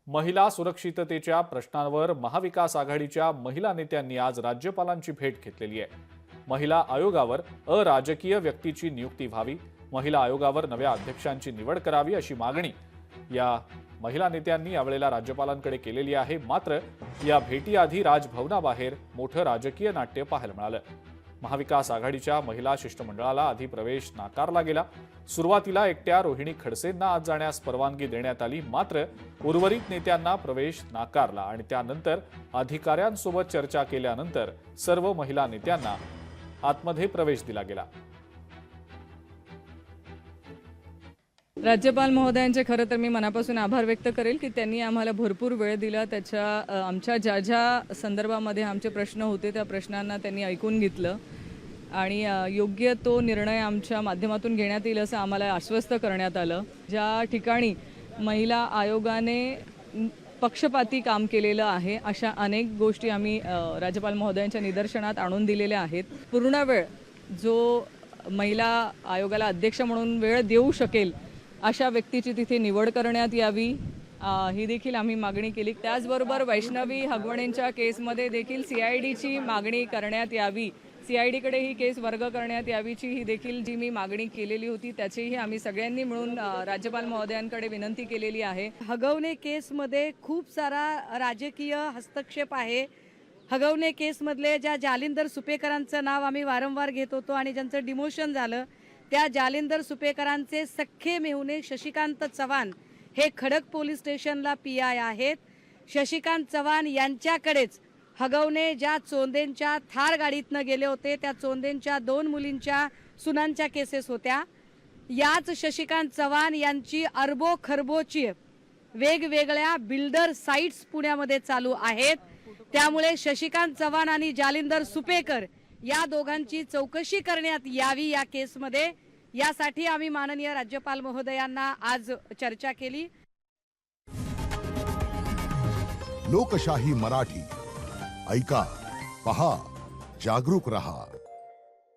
महिला सुरक्षिततेच्या प्रश्नांवर महाविकास आघाडीच्या महिला नेत्यांनी आज राज्यपालांची भेट घेतलेली आहे। महिला आयोगावर अराजकीय व्यक्तीची नियुक्ती व्हावी, महिला आयोगावर नव्या अध्यक्षांची निवड करावी अशी मागणी या महिला नेत्यांनी यावेळेला राज्यपालांकडे केलेली आहे। मात्र या भेटीआधी राजभवनाबाहेर मोठं राजकीय नाट्य पाहायला मिळालं। महाविकास आघाडीच्या महिला शिष्टमंडळाला आधी प्रवेश नाकारला गेला। सुरुवातीला एकट्या रोहिणी खडसेंना आत जाण्यास परवानगी देण्यात आली, मात्र उर्वरित नेत्यांना प्रवेश नाकारला आणि त्यानंतर अधिकाऱ्यांसोबत चर्चा केल्यानंतर सर्व महिला नेत्यांना आतमध्ये प्रवेश दिला गेला। राज्यपाल महोदयांचे खरं तर मी मनापासून आभार व्यक्त करेल की त्यांनी आम्हाला भरपूर वेळ दिला। आमच्या ज्या ज्या संदर्भामध्ये आमचे प्रश्न होते त्या प्रश्नांना त्यांनी ऐकून घेतलं आणि योग्य तो निर्णय आमच्या माध्यमातून घेण्यात येईल असं आम्हाला आश्वस्त करण्यात आलं। ज्या ठिकाणी महिला आयोगाने पक्षपाती काम केलेलं आहे अशा अनेक गोष्टी आम्ही राज्यपाल महोदयांच्या निदर्शनात आणून दिलेल्या आहेत। पूर्ण वेळ जो महिला आयोगाला अध्यक्ष म्हणून वेळ देऊ शकेल अशा व्यक्तीची तिथे निवड करण्यात यावी ही देखील आम्ही मागणी केली। त्याचबरोबर वैष्णवी हगवणेंच्या केसमध्ये देखील CIDची मागणी करण्यात यावी, CIDकडे ही केस वर्ग करण्यात यावीची ही देखील जी मी मागणी केलेली होती त्याचीही आम्ही सगळ्यांनी मिळून राज्यपाल महोदयांकडे विनंती केलेली आहे। हगवणे केसमध्ये खूप सारा राजकीय हस्तक्षेप आहे। हगवणे केसमधले ज्या जालिंदर सुपेकरांचं नाव आम्ही वारंवार घेत होतो आणि ज्यांचं डिमोशन झालं त्या जालिंदर सुपेकरांचे सख्खे मेहुणे शशिकांत चव्हाण हे खडक पोलीस स्टेशनला PI आहेत। शशिकांत चव्हाण यांच्याकडेच हगवणे ज्या चोंदेंच्या थार गाडीतनं गेले होते त्या चोंदेंच्या 2 मुलींच्या सुनांच्या केसेस होत्या। याच शशिकांत चव्हाण यांची अरबो खरबोची वेगवेगळ्या बिल्डर साइट्स पुण्यामध्ये चालू आहेत। त्यामुळे शशिकांत चव्हाण आणि जालिंदर सुपेकर या दोघांची चौकशी करण्यात यावी या केसमध्ये, यासाठी आम्ही माननीय राज्यपाल महोदयांना आज चर्चा केली। लोकशाही मराठी ऐका, पहा, जागरूक रहा।